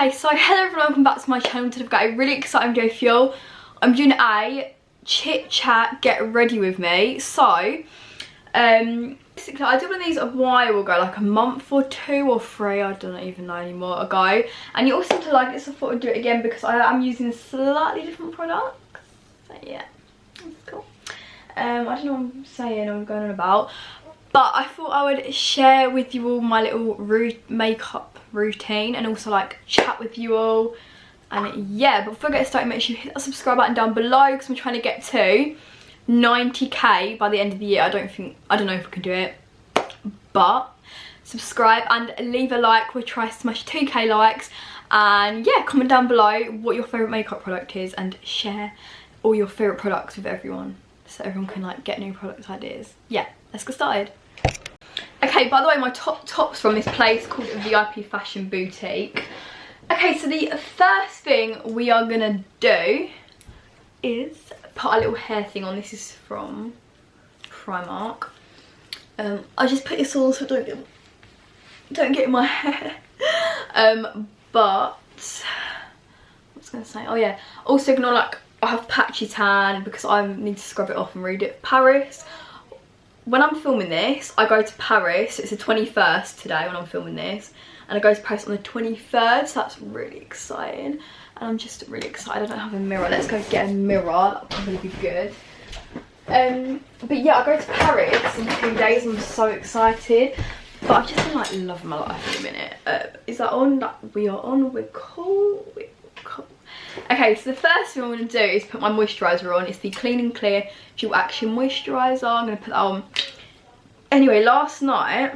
Okay, so hello everyone, welcome back to my channel. Today I've got a really exciting video for you. I'm doing a chit chat get ready with me. So basically I did one of these a while ago, like a month or 2 or 3, I don't even know anymore, ago, and you all seem to like it, so I thought I'd do it again because I am using slightly different products. So yeah, that's cool. I don't know what I'm saying or I'm going on about, but I thought I would share with you all my little makeup routine and also like chat with you all. And yeah, but before I get started, make sure you hit that subscribe button down below because I'm trying to get to 90k by the end of the year. I don't know if we can do it, but subscribe and leave a like. We'll try to smash 2k likes, and yeah, comment down below what your favourite makeup product is and share all your favourite products with everyone so everyone can like get new product ideas. Yeah, let's get started. Okay, by the way, my top's from this place called VIP Fashion Boutique. Okay, so the first thing we are gonna do is put a little hair thing on. This is from Primark. I just put this on so I don't get in my hair. But what was I gonna say? Oh yeah, also ignore like I have patchy tan because I need to scrub it off and read it. Paris. When I'm filming this, I go to Paris. It's the 21st today when I'm filming this, and I go to Paris on the 23rd, so that's really exciting. And I'm just really excited. I don't have a mirror. Let's go get a mirror. That'll probably be good. But yeah, I go to Paris in 2 days. I'm so excited. But I've just been like loving my life in a minute. Is that on? We are on. We're cool. We're cool. Okay, so the first thing I'm going to do is put my moisturiser on. It's the Clean and Clear Dual Action Moisturiser. I'm going to put that on. Anyway, last night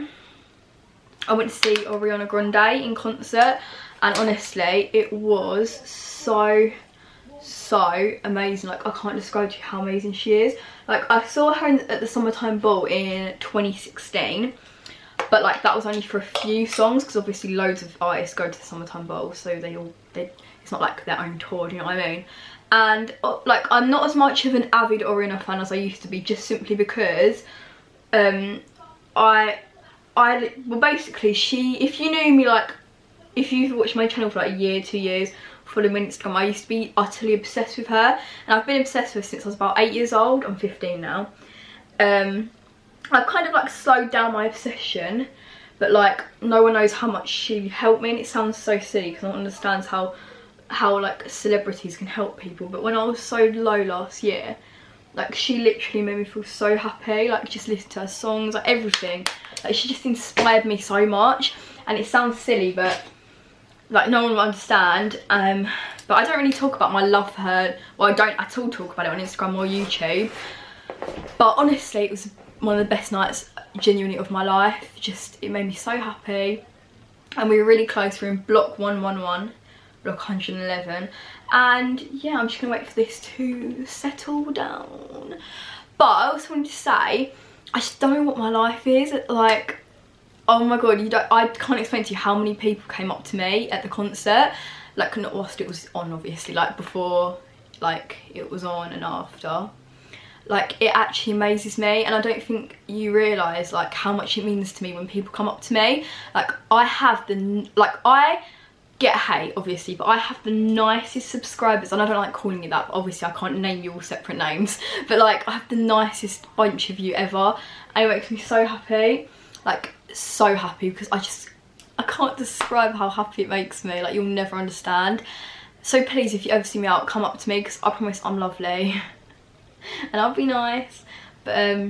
I went to see Ariana Grande in concert, and honestly it was so amazing. Like, I can't describe to you how amazing she is. Like, I saw her at the Summertime Ball in 2016, but like that was only for a few songs because obviously loads of artists go to the Summertime Ball, so it's not like their own tour, do you know what I mean? And like, I'm not as much of an avid Ariana fan as I used to be, just simply because well basically if you knew me, like if you've watched my channel for like a year, 2 years, following me on Instagram, I used to be utterly obsessed with her, and I've been obsessed with her since I was about 8 years old. I'm 15 now. I've kind of like slowed down my obsession, but like no one knows how much she helped me, and it sounds so silly because no one understands how like celebrities can help people. But when I was so low last year, like she literally made me feel so happy. Like, just listen to her songs, like everything, like she just inspired me so much. And it sounds silly, but like no one will understand. But I don't really talk about my love for her. Well, I don't at all talk about it on Instagram or YouTube, but honestly it was one of the best nights genuinely of my life. Just, it made me so happy, and we were really close. We were in block 111, block 111, and yeah, I'm just gonna wait for this to settle down. But I also wanted to say, I just don't know what my life is like. Oh my god, I can't explain to you how many people came up to me at the concert, like not whilst it was on obviously, like before like it was on and after. Like, it actually amazes me, and I don't think you realise like how much it means to me when people come up to me. Like, I get hate obviously, but I have the nicest subscribers, and I don't like calling it that, but obviously I can't name you all separate names, but like I have the nicest bunch of you ever, and it makes me so happy, like so happy, because I can't describe how happy it makes me. Like, you'll never understand. So please, if you ever see me out, come up to me, because I promise I'm lovely and I'll be nice. But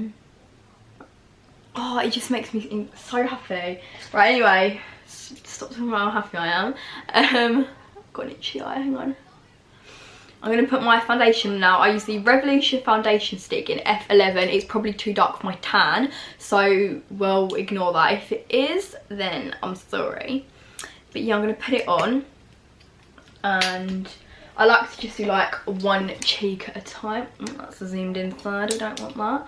oh, it just makes me so happy. Right, anyway, stop talking about how happy I am. I've got an itchy eye, hang on. I'm going to put my foundation now. I use the Revolution foundation stick in F11. It's probably too dark for my tan, so we'll ignore that. If it is, then I'm sorry. But yeah, I'm going to put it on, and I like to just do like one cheek at a time. That's a zoomed in side, I don't want that.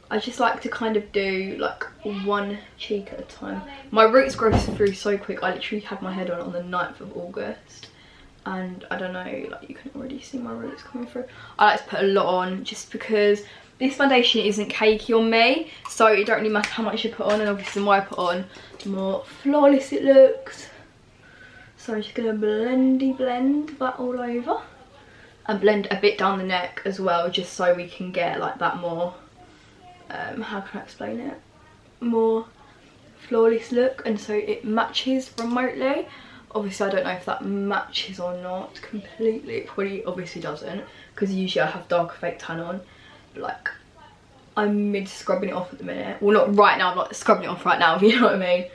I just like to kind of do like one cheek at a time. My roots grow through so quick. I literally had my head on the 9th of August. And I don't know, like you can already see my roots coming through. I like to put a lot on just because this foundation isn't cakey on me, so it don't really matter how much you put on, and obviously the more I put on, the more flawless it looks. So I'm just going to blend that all over. And blend a bit down the neck as well, just so we can get like that more, how can I explain it? More flawless look, and so it matches remotely. Obviously I don't know if that matches or not completely. It probably obviously doesn't, because usually I have darker fake tan on. But like, I'm mid scrubbing it off at the minute. Well, not right now, I'm not scrubbing it off right now, if you know what I mean.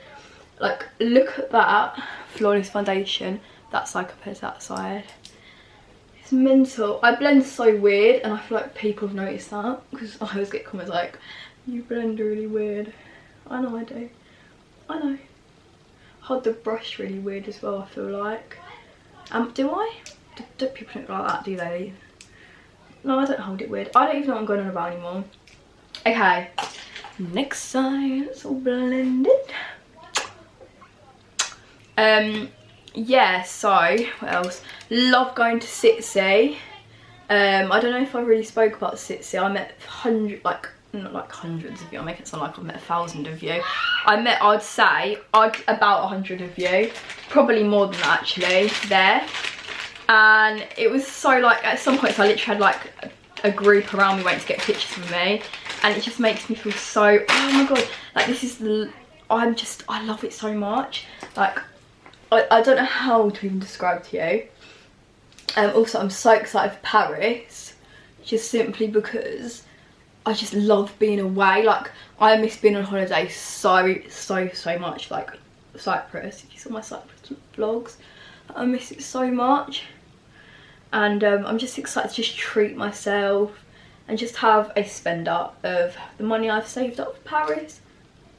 Like, look at that flawless foundation, that side compared to that side. It's mental. I blend so weird, and I feel like people have noticed that, because I always get comments like, you blend really weird. I know I do. I know. Hold the brush really weird as well, I feel like. Do I? Don't people think like that, do they? No, I don't hold it weird. I don't even know what I'm going on about anymore. Okay. Next side, it's all blended. Yeah, so what else? Love going to sitc. I don't know if I really spoke about sitc. I met not like hundreds of you. I'm making it sound like I've met 1,000 of you. I'd say about 100 of you, probably more than that actually there. And it was so like, at some points I literally had like a group around me waiting to get pictures of me, and it just makes me feel so, oh my god, like this is I love it so much. Like, I don't know how to even describe to you. Also, I'm so excited for Paris, just simply because I just love being away. Like, I miss being on holiday so much. Like Cyprus, if you saw my Cyprus vlogs, I miss it so much. And I'm just excited to just treat myself and just have a spend up of the money I've saved up for Paris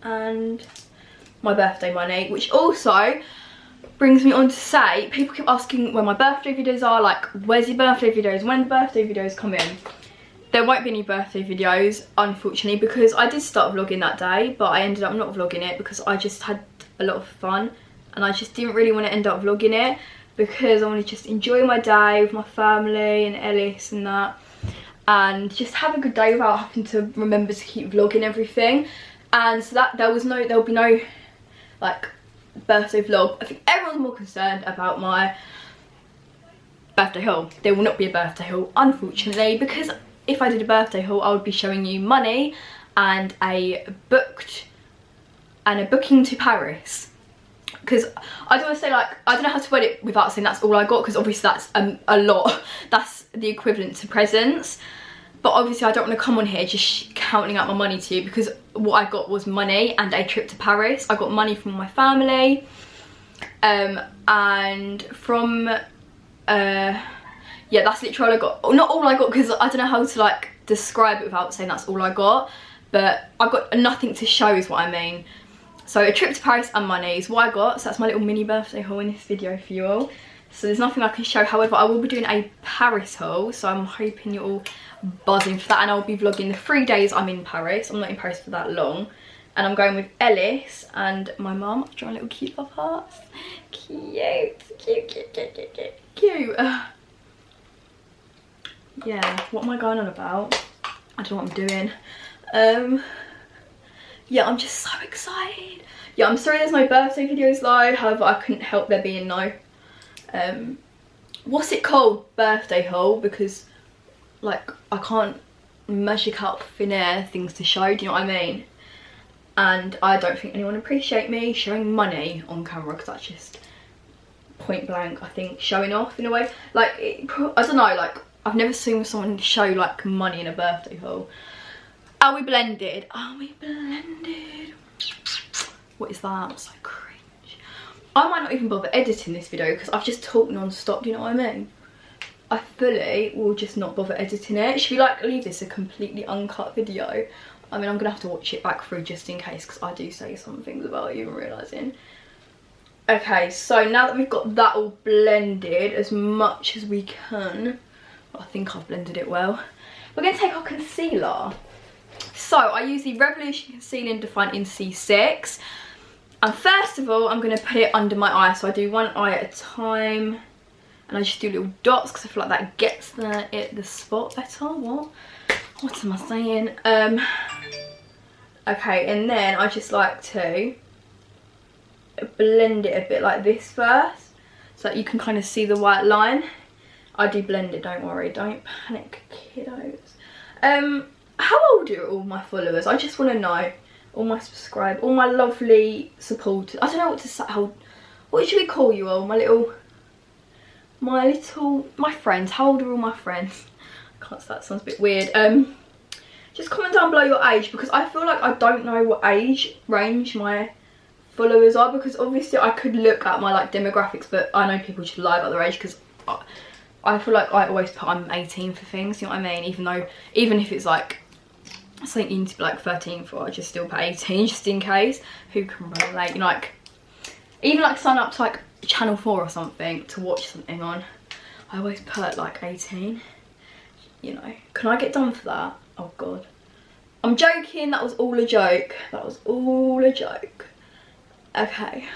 and my birthday money, which also brings me on to say, people keep asking when my birthday videos are, like, where's your birthday videos, when the birthday videos come in. There won't be any birthday videos, unfortunately, because I did start vlogging that day, but I ended up not vlogging it because I just had a lot of fun, and I just didn't really want to end up vlogging it because I want to just enjoy my day with my family and Ellis and that, and just have a good day without having to remember to keep vlogging everything. And so that there'll be no like birthday vlog. I think everyone's more concerned about my birthday haul. There will not be a birthday haul, unfortunately, because if I did a birthday haul, I would be showing you money and a booking to Paris. Because I don't want to say, like, I don't know how to word it without saying that's all I got, because obviously that's a lot. That's the equivalent to presents. But obviously I don't want to come on here just counting out my money to you, because what I got was money and a trip to Paris. I got money from my family, and from yeah, that's literally all I got. Not all I got, because I don't know how to like describe it without saying that's all I got, but I got nothing to show is what I mean. So a trip to Paris and money is what I got. So that's my little mini birthday haul in this video for you all. So there's nothing I can show. However, I will be doing a Paris haul, so I'm hoping you're all buzzing for that, and I'll be vlogging the 3 days I'm in Paris. I'm not in Paris for that long, and I'm going with Ellis and my mum. I'm drawing little cute love hearts. Cute. Yeah, what am I going on about? I don't know what I'm doing. Yeah, I'm just so excited. Yeah, I'm sorry there's no birthday videos though. However, I couldn't help there being no what's it called, birthday haul, because like I can't magic out thin air things to show, do you know what I mean? And I don't think anyone appreciate me showing money on camera, because that's just point blank, I think, showing off in a way. Like, I don't know, like I've never seen someone show like money in a birthday haul. Are we blended? Are we blended? What is that? I'm so cringe. I might not even bother editing this video because I've just talked non-stop, do you know what I mean? I fully will just not bother editing it. Should we like leave this a completely uncut video? I mean, I'm gonna have to watch it back through just in case, because I do say some things without even realising. Okay, so now that we've got that all blended as much as we can, I think I've blended it well, we're gonna take our concealer. So I use the Revolution Concealing Define in C6, and first of all I'm going to put it under my eye. So I do one eye at a time, and I just do little dots because I feel like that gets the spot better. What am I saying? Okay, and then I just like to blend it a bit like this first. so that you can kind of see the white line. I do blend it, don't worry, don't panic, kiddos. How old are all my followers? I just want to know. All my subscribers, all my lovely supporters. I don't know what to say. What should we call you all? My friends. How old are all my friends? I can't say, that sounds a bit weird. Just comment down below your age, because I feel like I don't know what age range my followers are, because obviously I could look at my like demographics, but I know people just lie about their age, because I feel like I always put I'm 18 for things, you know what I mean? Even if it's like something you need to be like 13 for, I just still put 18 just in case. Who can relate? You know, like even like sign up to like channel 4 or something to watch something on, I always put like 18, you know. Can I get done for that? Oh god, I'm joking, that was all a joke, that was all a joke. Okay,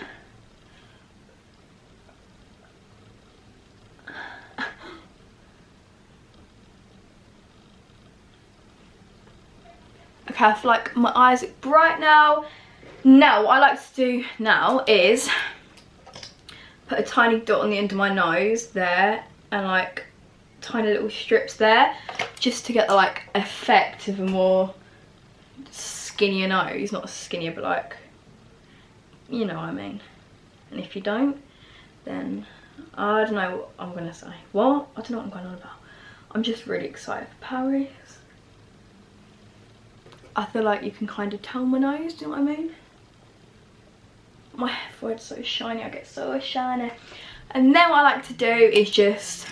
okay, I feel like my eyes look bright now. Now what I like to do now is put a tiny dot on the end of my nose there, and like tiny little strips there, just to get the like effect of a more skinnier nose. Not skinnier, but like, you know what I mean. And if you don't, then I don't know what I'm gonna say. What? I don't know what I'm going on about. I'm just really excited for Paris. I feel like you can kind of tell my nose, do you know what I mean? My forehead's so shiny, I get so shiny. And then what I like to do is just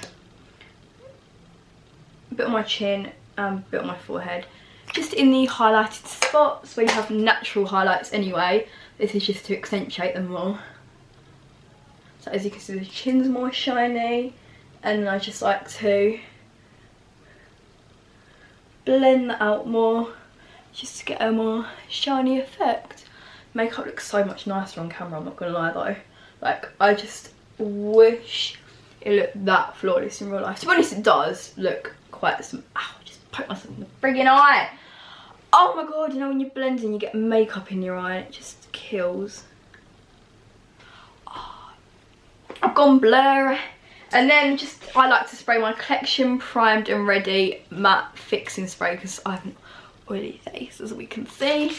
a bit on my chin and a bit on my forehead, just in the highlighted spots where you have natural highlights anyway. This is just to accentuate them more. So as you can see, the chin's more shiny, and I just like to blend that out more, just to get a more shiny effect. Makeup looks so much nicer on camera, I'm not gonna lie though. Like, I just wish it looked that flawless in real life. To be honest, it does look quite some. Ow, I just poked myself in the friggin' eye. Oh my god, you know when you're blending, you get makeup in your eye, it just kills. Oh, I've gone blurry. And then just, I like to spray my Collection Primed and Ready matte fixing spray, because I have an oily face, as we can see.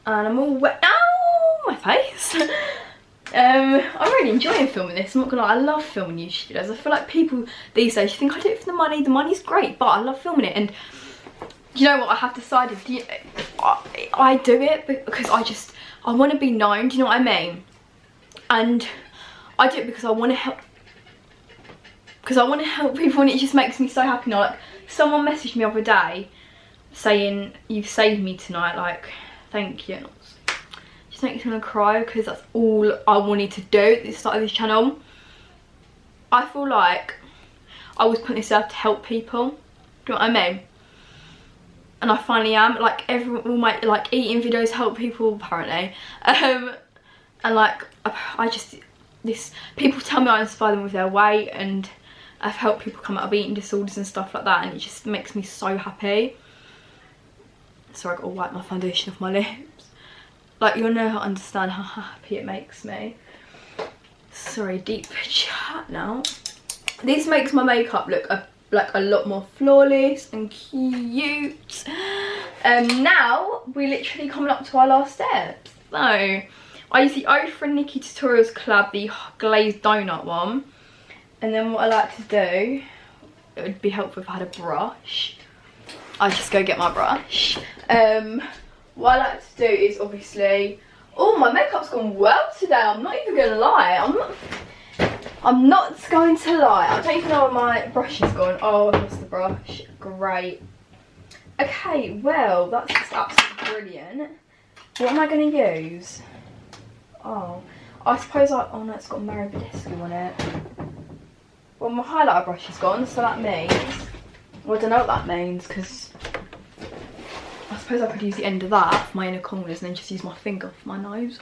And I'm all wet. Ow, my face. I'm really enjoying filming this, I'm not gonna lie. I love filming YouTube videos. I feel like people these days think I do it for the money's great, but I love filming it. And you know what, I have decided, I do it because I want to be known, do you know what I mean? And I do it because I want to help, people, and it just makes me so happy now. Like, someone messaged me the other day saying, "You've saved me tonight," like, thank you. Just makes me want to cry, because that's all I wanted to do at the start of this channel. I feel like I was putting this out to help people, do you know what I mean? And I finally am. Like, all my like eating videos help people apparently, and like people tell me I inspire them with their weight, and I've helped people come out of eating disorders and stuff like that, and it just makes me so happy. Sorry, I gotta wipe my foundation off my lips. Like, you'll know how to understand how happy it makes me. Sorry, deep chat now. This makes my makeup look like a lot more flawless and cute. Now we're literally coming up to our last steps. So I use the Oprah and Nikki Tutorials collab, the glazed donut one. And then what I like to do, it would be helpful if I had a brush. I just go get my brush. What I like to do is obviously, oh, my makeup's gone well today, I'm not even gonna lie. I'm not going to lie. I don't even know where my brush is gone. Oh, I lost the brush. Great. Okay, well, that's just absolutely brilliant. What am I going to use? Oh, I suppose oh no, it's got Mary Badescu on it. Well, my highlighter brush is gone, so that means, well, I don't know what that means, because I suppose I could use the end of that for my inner corners and then just use my finger for my nose.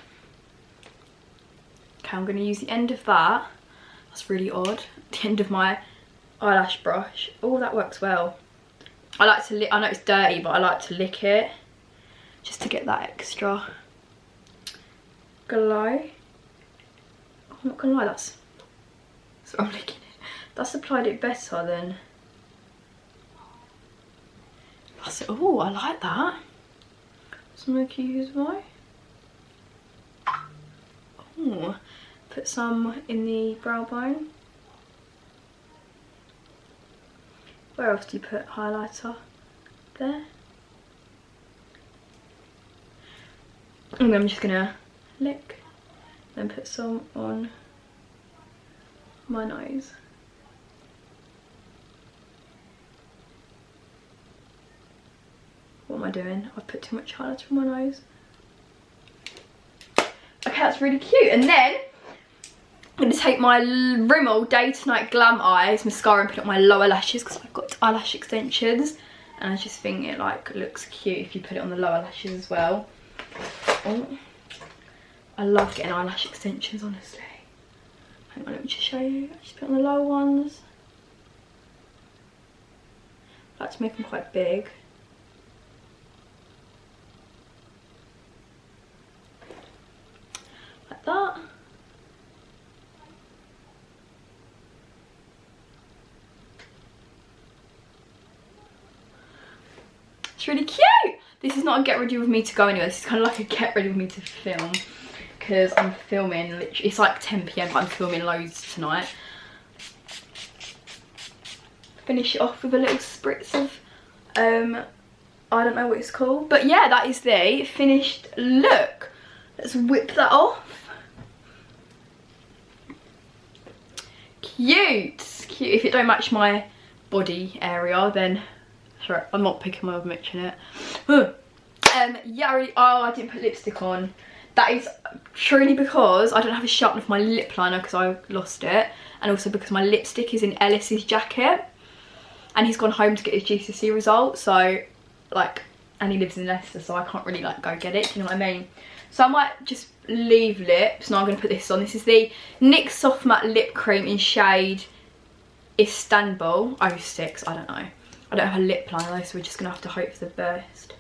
Okay, I'm going to use the end of that. That's really odd. The end of my eyelash brush. Oh, that works well. I like to lick, I know it's dirty, but I like to lick it. just to get that extra glow. I'm not gonna lie, that's what I'm looking at. That's applied it better than. Oh, I like that. Smoky use my. Oh, put some in the brow bone. Where else do you put highlighter? There. And then I'm just gonna lick, then put some on my nose. What am I doing? I've put too much highlighter on my nose. Okay, that's really cute. And then I'm going to take my Rimmel Day to Night Glam Eyes mascara and put it on my lower lashes because I've got eyelash extensions. And I just think it like looks cute if you put it on the lower lashes as well. Oh, I love getting eyelash extensions, honestly. Hang on, let me just show you. I just put it on the lower ones. I like to make them quite big. Like that. It's really cute. This is not a get ready with me to go anywhere. This is kind of like a get ready with me to film. Because I'm filming, literally, it's like 10 PM, but I'm filming loads tonight. Finish it off with a little spritz of, I don't know what it's called. But yeah, that is the finished look. Let's whip that off. Cute. Cute. If it don't match my body area, then, sorry, I'm not picking my way of matching it. Yeah, I didn't put lipstick on. That is truly because I don't have a sharpener for my lip liner because I lost it. And also because my lipstick is in Ellis's jacket. And he's gone home to get his GCSE results. So, like, and he lives in Leicester, so I can't really, like, go get it. Do you know what I mean? So I might just leave lips. Now I'm going to put this on. This is the NYX Soft Matte Lip Cream in shade Istanbul 06. I don't know. I don't have a lip liner though, so we're just going to have to hope for the best.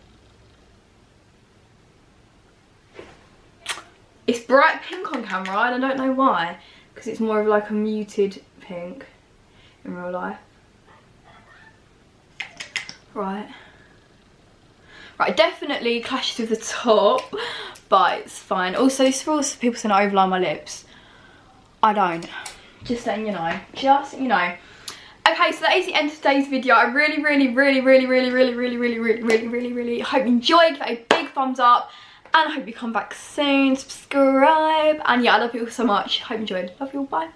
It's bright pink on camera, and I don't know why. Because it's more of like a muted pink in real life. Right. Right, definitely clashes with the top, but it's fine. Also, this is for all people saying I overline my lips. I don't. Just letting you know. Just, you know. Okay, so that is the end of today's video. I really hope you enjoyed. Give it a big thumbs up. And I hope you come back soon. Subscribe. And yeah, I love you all so much. Hope you enjoyed. Love you all. Bye.